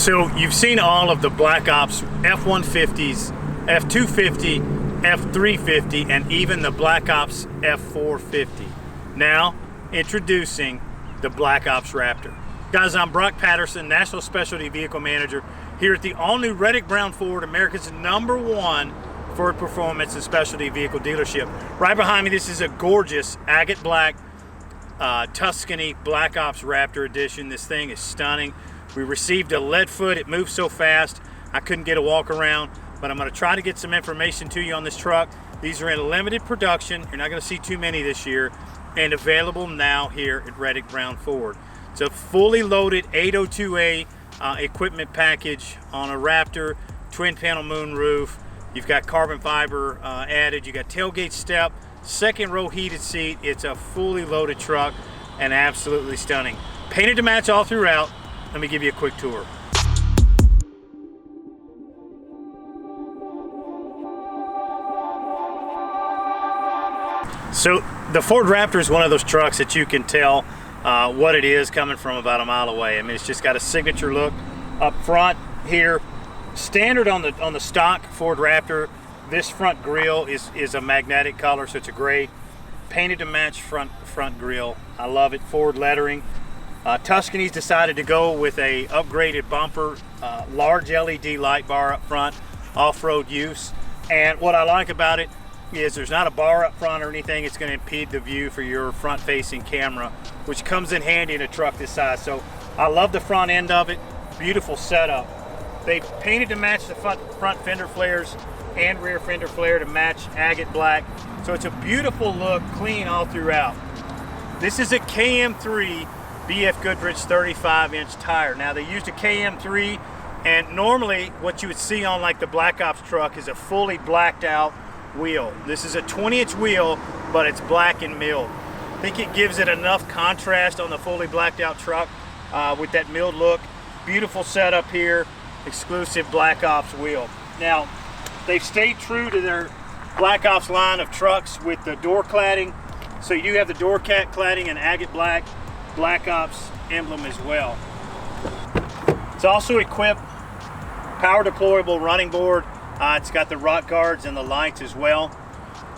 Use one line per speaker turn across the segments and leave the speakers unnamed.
So you've seen all of the Black Ops F-150s, F-250, F-350, and even the Black Ops F-450. Now, introducing the Black Ops Raptor. Guys, I'm Brock Patterson, National Specialty Vehicle Manager here at the all-new Reddick Brown Ford, America's #1 Ford Performance and Specialty Vehicle dealership. Right behind me, this is a gorgeous agate black Tuscany Black Ops Raptor edition. This thing is stunning. We received a lead foot. It moves so fast I couldn't get a walk around, but I'm going to try to get some information to you on this truck. These are in limited production. You're not going to see too many this year, and available now here at Reddick Brown Ford. It's a fully loaded 802A equipment package on a Raptor, twin panel moonroof. You've got carbon fiber added. You got tailgate step, second row heated seat. It's a fully loaded truck and absolutely stunning. Painted to match all throughout. Let me give you a quick tour. So the Ford Raptor is one of those trucks that you can tell what it is coming from about a mile away. I mean, it's just got a signature look up front here. Standard on the stock Ford Raptor, this front grille is a magnetic color, so it's a gray. Painted to match front grille. I love it. Ford lettering. Tuscany's decided to go with a upgraded bumper, large LED light bar up front, off-road use. And what I like about it is there's not a bar up front or anything. It's going to impede the view for your front-facing camera, which comes in handy in a truck this size. So I love the front end of it. Beautiful setup. They've painted to match the front fender flares and rear fender flare to match agate black. So it's a beautiful look, clean all throughout. This is a KM3 BFGoodrich 35-inch tire. Now, they used a KM3, and normally what you would see on like the Black Ops truck is a fully blacked out wheel. This is a 20-inch wheel, but it's black and milled. I think it gives it enough contrast on the fully blacked out truck with that milled look. Beautiful setup here, exclusive Black Ops wheel. Now, they've stayed true to their Black Ops line of trucks with the door cladding. So you do have the door cladding in agate black, Black Ops emblem as well. It's also equipped power deployable running board. It's got the rock guards and the lights as well.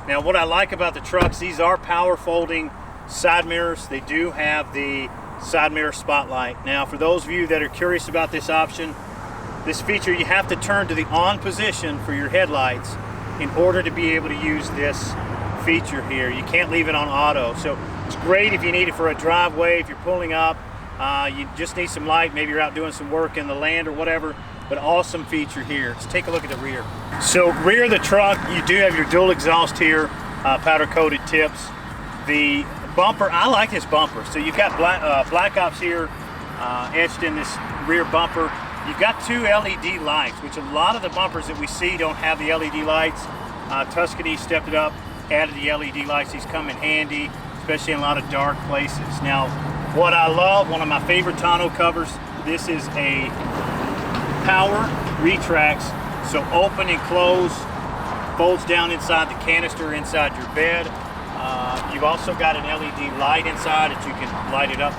Now, what I like about the trucks, these are power folding side mirrors. They do have the side mirror spotlight. Now, for those of you that are curious about this option, this feature, you have to turn to the on position for your headlights in order to be able to use this feature here. You can't leave it on auto. So it's great if you need it for a driveway, if you're pulling up, you just need some light, maybe you're out doing some work in the land or whatever, but awesome feature here. Let's take a look at the rear. So rear of the truck, you do have your dual exhaust here, powder coated tips. The bumper, I like this bumper. So you've got Black Ops here etched in this rear bumper. You've got two LED lights, which a lot of the bumpers that we see don't have the LED lights. Tuscany stepped it up, added the LED lights. These come in handy, especially in a lot of dark places. Now, what I love, one of my favorite tonneau covers, this is a power Retrax. So open and close, folds down inside the canister inside your bed. You've also got an LED light inside that you can light it up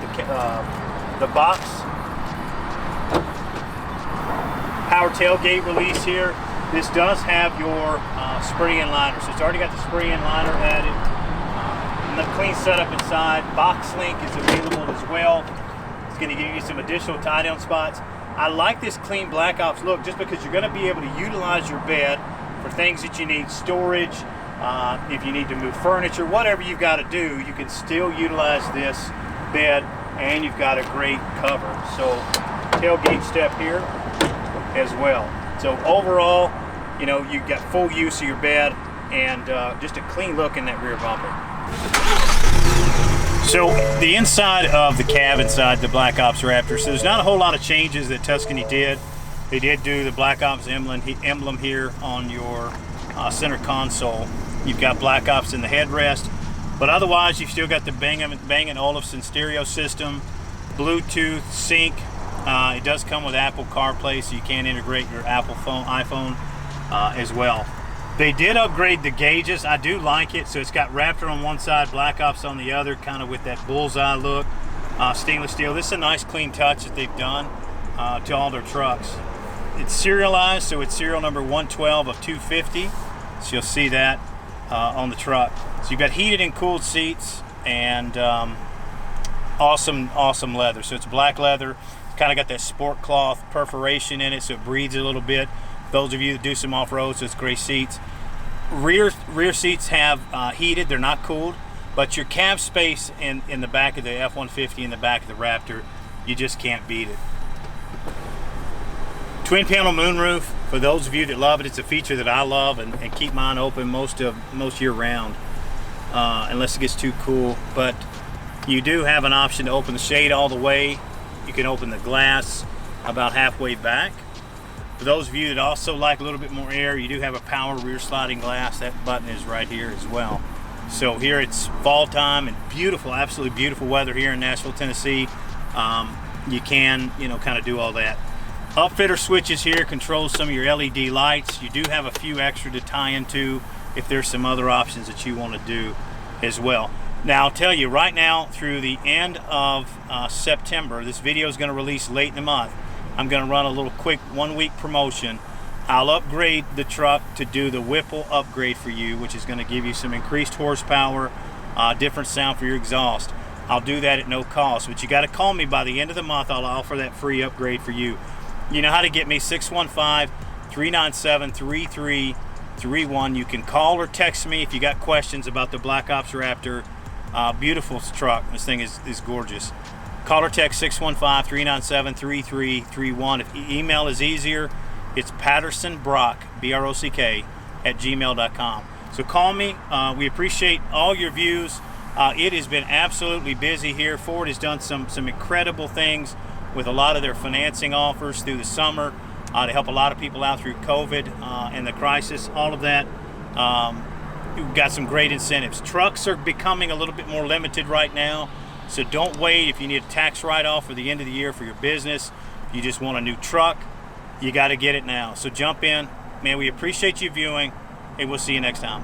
the box. Power tailgate release here. This does have your spray-in liner, so it's already got the spray-in liner added. The clean setup inside. Box link is available as well. It's going to give you some additional tie-down spots. I like this clean Black Ops look just because you're going to be able to utilize your bed for things that you need storage. If you need to move furniture, whatever you've got to do, you can still utilize this bed, and you've got a great cover. So tailgate step here as well. So overall, you know, you've got full use of your bed and just a clean look in that rear bumper. So the inside of the cab inside the Black Ops Raptor, so there's not a whole lot of changes that Tuscany did. They did do the Black Ops emblem here on your center console. You've got Black Ops in the headrest, but otherwise you've still got the Bang & Olufsen stereo system, Bluetooth, sync. It does come with Apple CarPlay, so you can integrate your iPhone as well. They did upgrade the gauges. I do like it. So it's got Raptor on one side, Black Ops on the other, kind of with that bullseye look. Stainless steel. This is a nice clean touch that they've done. to all their trucks. It's serialized, so it's serial number 112 of 250. So you'll see that on the truck. So you've got heated and cooled seats, and awesome leather. So it's black leather. It's kind of got that sport cloth perforation in it, so it breathes a little bit. Those of you that do some off-road, so it's great seats. Rear seats have heated, they're not cooled, but your cab space in the back of the F-150 and the back of the Raptor, you just can't beat it. Twin panel moonroof, for those of you that love it, it's a feature that I love and keep mine open most year round, unless it gets too cool. But you do have an option to open the shade all the way. You can open the glass about halfway back. For those of you that also like a little bit more air, you do have a power rear sliding glass. That button is right here as well. So here it's fall time and beautiful, absolutely beautiful weather here in Nashville, Tennessee. You can, kind of do all that. Upfitter switches here controls some of your LED lights. You do have a few extra to tie into if there's some other options that you want to do as well. Now I'll tell you right now, through the end of September, this video is going to release late in the month. I'm going to run a little quick 1-week promotion. I'll upgrade the truck to do the Whipple upgrade for you, which is going to give you some increased horsepower, different sound for your exhaust. I'll do that at no cost, but you got to call me by the end of the month. I'll offer that free upgrade for you. You know how to get me, 615-397-3331. You can call or text me if you got questions about the Black Ops Raptor. Beautiful truck. This thing is gorgeous. Call or text 615-397-3331. If email is easier, it's pattersonbrock, B-R-O-C-K, @gmail.com. So call me. We appreciate all your views. It has been absolutely busy here. Ford has done some incredible things with a lot of their financing offers through the summer to help a lot of people out through COVID and the crisis, all of that. We've got some great incentives. Trucks are becoming a little bit more limited right now, so don't wait. If you need a tax write-off for the end of the year for your business, you just want a new truck, you got to get it now. So jump in. Man, we appreciate you viewing, and we'll see you next time.